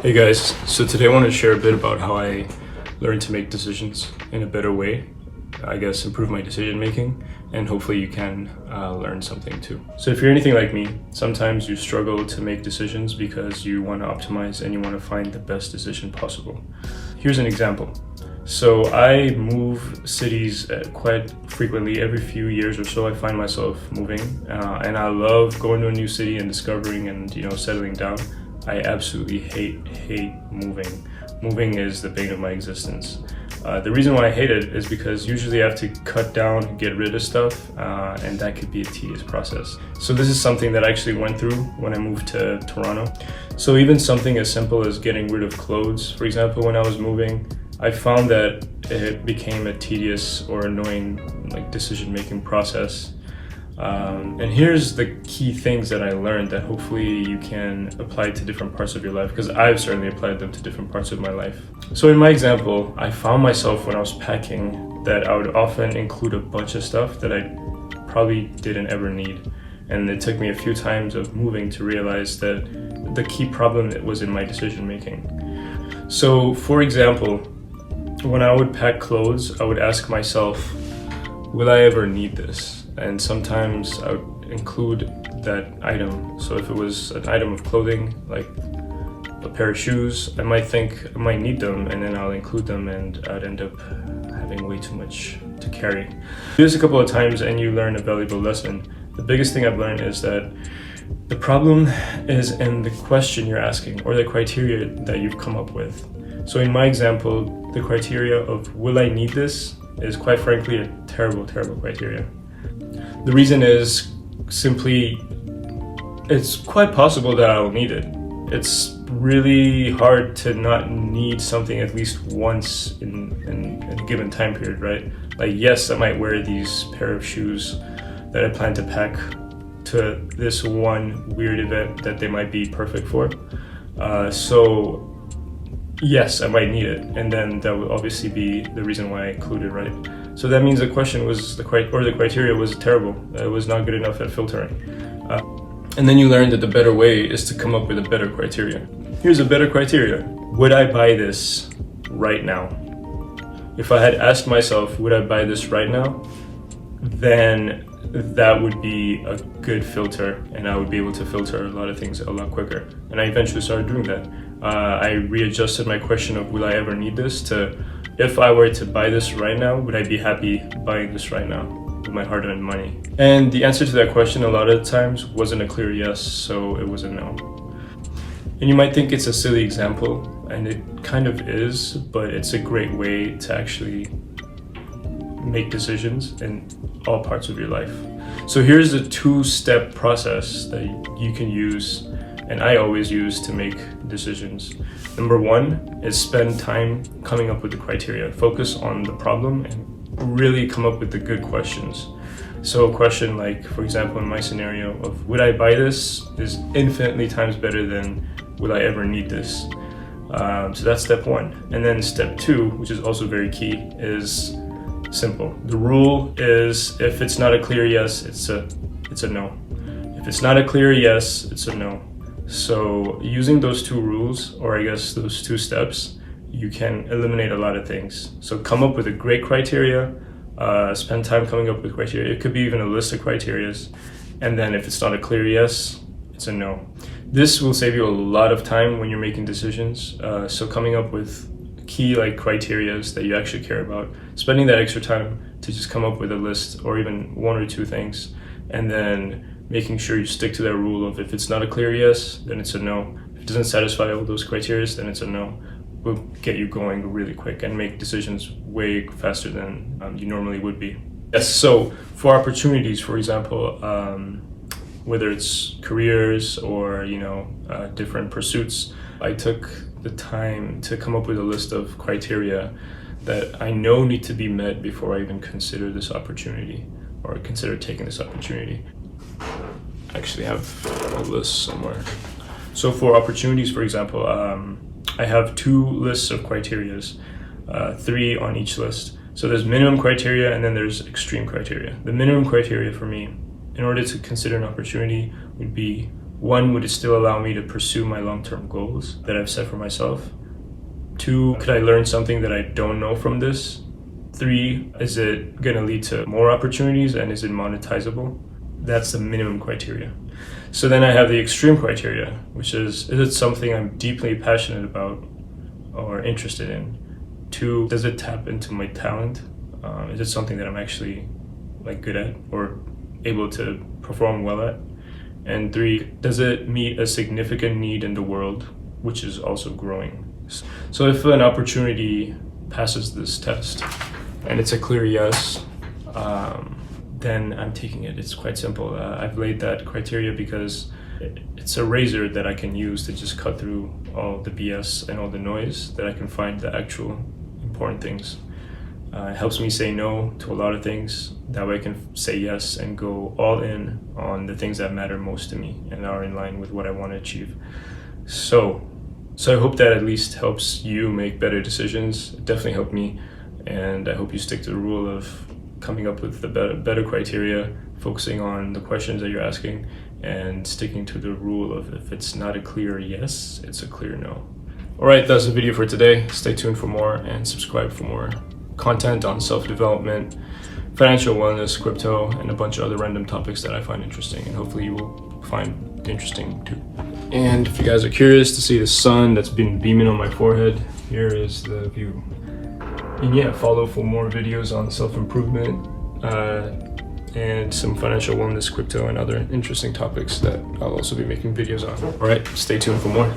Hey guys, so today I want to share a bit about how I learned to make decisions in a better way. I guess improve my decision making, and hopefully you can learn something too. So if you're anything like me, sometimes you struggle to make decisions because you want to optimize and you want to find the best decision possible. Here's an example. So I move cities quite frequently. Every few years or so I find myself moving, and I love going to a new city and discovering and settling down. I absolutely hate moving. Moving is the bane of my existence. The reason why I hate it is because usually I have to cut down, get rid of stuff, and that could be a tedious process. So this is something that I actually went through when I moved to Toronto. So even something as simple as getting rid of clothes, for example, when I was moving, I found that it became a tedious or annoying decision-making process. And here's the key things that I learned that hopefully you can apply to different parts of your life, because I've certainly applied them to different parts of my life. So in my example, I found myself when I was packing that I would often include a bunch of stuff that I probably didn't ever need. And it took me a few times of moving to realize that the key problem was in my decision making. So for example, when I would pack clothes, I would ask myself, will I ever need this? And sometimes I would include that item. So if it was an item of clothing, like a pair of shoes, I might think I might need them, and then I'll include them, and I'd end up having way too much to carry. Do this a couple of times and you learn a valuable lesson. The biggest thing I've learned is that the problem is in the question you're asking or the criteria that you've come up with. So in my example, the criteria of will I need this is quite frankly a terrible criteria. The reason is simply, it's quite possible that I'll need it. It's really hard to not need something at least once in a given time period, right? Like, yes, I might wear these pair of shoes that I plan to pack to this one weird event that they might be perfect for. So yes, I might need it, and then that would obviously be the reason why I included, right? So that means the question was the criteria was terrible. It was not good enough at filtering. And then you learn that the better way is to come up with a better criteria. Here's a better criteria. Would I buy this right now? If I had asked myself, would I buy this right now? Then that would be a good filter, and I would be able to filter a lot of things a lot quicker. And I eventually started doing that. I readjusted my question of will I ever need this to, if I were to buy this right now, would I be happy buying this right now with my hard-earned money? And the answer to that question a lot of times wasn't a clear yes, so it was a no. And you might think it's a silly example, and it kind of is, but it's a great way to actually make decisions in all parts of your life. So here's the two-step process that you can use, and I always use to make decisions. Number one is spend time coming up with the criteria. Focus on the problem and really come up with the good questions. So a question like, for example, in my scenario of would I buy this is infinitely times better than will I ever need this? So that's step one. And then step two, which is also very key, is simple. The rule is if it's not a clear yes, it's a no. If it's not a clear yes, it's a no. So using those two rules, or I guess those two steps, you can eliminate a lot of things. So come up with a great criteria, spend time coming up with criteria. It could be even a list of criterias. And then if it's not a clear yes, it's a no. This will save you a lot of time when you're making decisions. So coming up with key criterias that you actually care about, spending that extra time to just come up with a list or even one or two things, and then making sure you stick to that rule of if it's not a clear yes, then it's a no. If it doesn't satisfy all those criteria, then it's a no. Will get you going really quick and make decisions way faster than you normally would be. Yes, so for opportunities, for example, whether it's careers or different pursuits, I took the time to come up with a list of criteria that I know need to be met before I even consider this opportunity or consider taking this opportunity. I actually have a list somewhere. So for opportunities, for example, I have two lists of criterias, 3 on each list. So there's minimum criteria and then there's extreme criteria. The minimum criteria for me, in order to consider an opportunity, would be 1, would it still allow me to pursue my long-term goals that I've set for myself? 2, could I learn something that I don't know from this? 3, is it going to lead to more opportunities, and is it monetizable? That's the minimum criteria. So then I have the extreme criteria, which is it something I'm deeply passionate about or interested in? 2, does it tap into my talent? Is it something that I'm actually good at or able to perform well at? And 3, does it meet a significant need in the world, which is also growing? So if an opportunity passes this test and it's a clear yes, then I'm taking it. It's quite simple. I've laid that criteria because it's a razor that I can use to just cut through all the BS and all the noise, that I can find the actual important things. It helps me say no to a lot of things. That way I can say yes and go all in on the things that matter most to me and are in line with what I want to achieve. So I hope that at least helps you make better decisions. It definitely helped me, and I hope you stick to the rule of coming up with the better criteria, focusing on the questions that you're asking, and sticking to the rule of if it's not a clear yes, it's a clear no. All right, that's the video for today. Stay tuned for more and subscribe for more content on self-development, financial wellness, crypto, and a bunch of other random topics that I find interesting, and hopefully you will find interesting too. And if you guys are curious to see the sun that's been beaming on my forehead, here is the view. And yeah, follow for more videos on self-improvement and some financial wellness, crypto, and other interesting topics that I'll also be making videos on. All right, stay tuned for more.